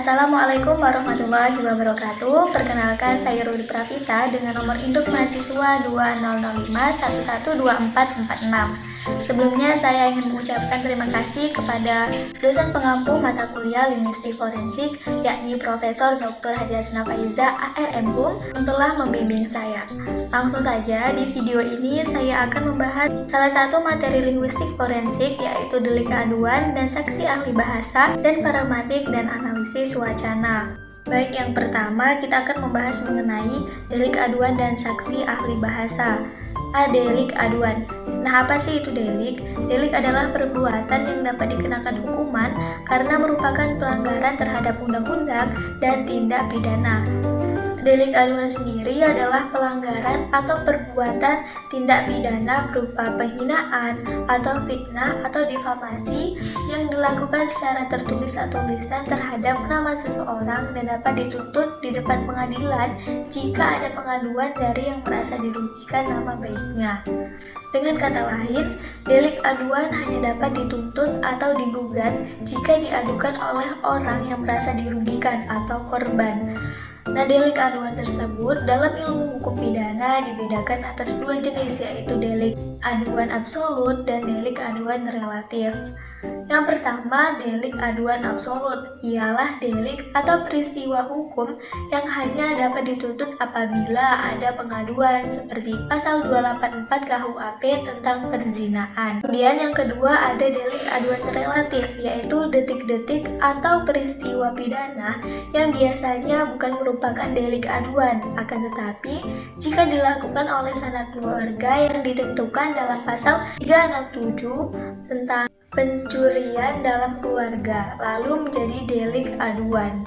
Assalamualaikum warahmatullahi wabarakatuh. Perkenalkan, saya Rudi Pravita dengan nomor induk mahasiswa 2005112446. Sebelumnya saya ingin mengucapkan terima kasih kepada dosen pengampu mata kuliah Linguistik Forensik, yakni Profesor Dr. Haji Hasna Faiza, ARMHUM, yang telah membimbing saya. Langsung saja, di video ini saya akan membahas salah satu materi linguistik forensik, yaitu delik aduan dan saksi ahli bahasa dan pragmatik dan analisis wacana. Baik, yang pertama kita akan membahas mengenai delik aduan dan saksi ahli bahasa. Delik aduan. Nah, apa sih itu delik? Delik adalah perbuatan yang dapat dikenakan hukuman karena merupakan pelanggaran terhadap undang-undang dan tindak pidana. Delik aduan sendiri adalah pelanggaran atau perbuatan tindak pidana berupa penghinaan atau fitnah atau difamasi yang dilakukan secara tertulis atau lisan terhadap nama seseorang dan dapat dituntut di depan pengadilan jika ada pengaduan dari yang merasa dirugikan nama baiknya. Dengan kata lain, delik aduan hanya dapat dituntut atau digugat jika diadukan oleh orang yang merasa dirugikan atau korban. Nah, delik aduan tersebut dalam ilmu hukum pidana dibedakan atas dua jenis, yaitu delik aduan absolut dan delik aduan relatif. Yang pertama, delik aduan absolut ialah delik atau peristiwa hukum yang hanya dapat dituntut apabila ada pengaduan seperti pasal 284 KUHP tentang perzinaan. Kemudian yang kedua ada delik aduan relatif, yaitu detik-detik atau peristiwa pidana yang biasanya bukan merupakan delik aduan, akan tetapi jika dilakukan oleh sanak keluarga yang ditentukan dalam pasal 367 tentang pencurian dalam keluarga, lalu menjadi delik aduan.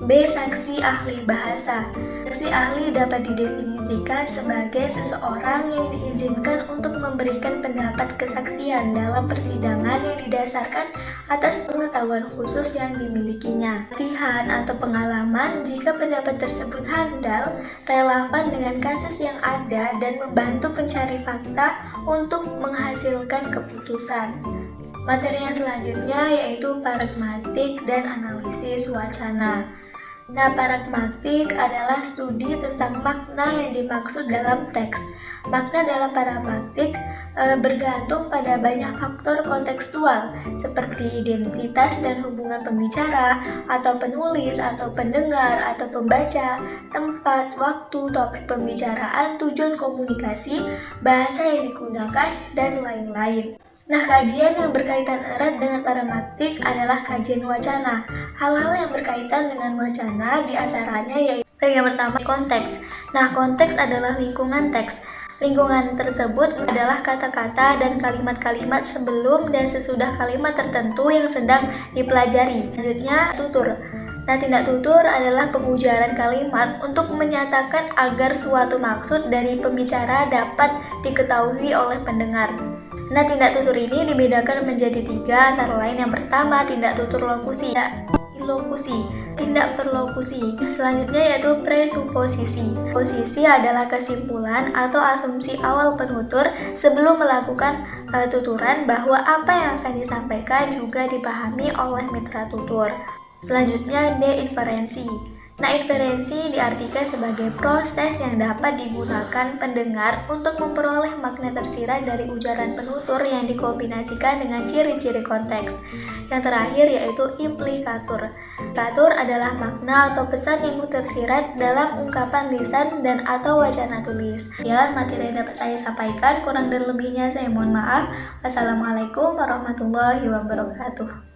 B. Saksi ahli bahasa. Saksi ahli dapat didefinisikan sebagai seseorang yang diizinkan untuk memberikan pendapat kesaksian dalam persidangan yang didasarkan atas pengetahuan khusus yang dimilikinya, latihan atau pengalaman jika pendapat tersebut handal, relevan dengan kasus yang ada, dan membantu pencari fakta untuk menghasilkan keputusan. Materi yang selanjutnya yaitu pragmatik dan analisis wacana. Nah, pragmatik adalah studi tentang makna yang dimaksud dalam teks. Makna dalam pragmatik bergantung pada banyak faktor kontekstual seperti identitas dan hubungan pembicara atau penulis atau pendengar atau pembaca, tempat, waktu, topik pembicaraan, tujuan komunikasi, bahasa yang digunakan, dan lain-lain. Nah, kajian yang berkaitan erat dengan pragmatik adalah kajian wacana. Hal-hal yang berkaitan dengan wacana diantaranya yaitu yang pertama konteks. Nah, konteks adalah lingkungan teks. Lingkungan tersebut adalah kata-kata dan kalimat-kalimat sebelum dan sesudah kalimat tertentu yang sedang dipelajari. Selanjutnya, tutur. Nah, tindak tutur adalah pengujaran kalimat untuk menyatakan agar suatu maksud dari pembicara dapat diketahui oleh pendengar. Nah, tindak tutur ini dibedakan menjadi tiga, antara lain yang pertama, tindak tutur lokusi, ilokusi, tindak perlokusi. Selanjutnya yaitu presuposisi. Posisi adalah kesimpulan atau asumsi awal penutur sebelum melakukan tuturan bahwa apa yang akan disampaikan juga dipahami oleh mitra tutur. Selanjutnya deinferensi. Nah, inferensi diartikan sebagai proses yang dapat digunakan pendengar untuk memperoleh makna tersirat dari ujaran penutur yang dikombinasikan dengan ciri-ciri konteks. Yang terakhir yaitu implikatur. Implikatur adalah makna atau pesan yang tersirat dalam ungkapan lisan dan atau wacana tulis. Ya, materi yang dapat saya sampaikan, kurang dan lebihnya saya mohon maaf. Wassalamualaikum warahmatullahi wabarakatuh.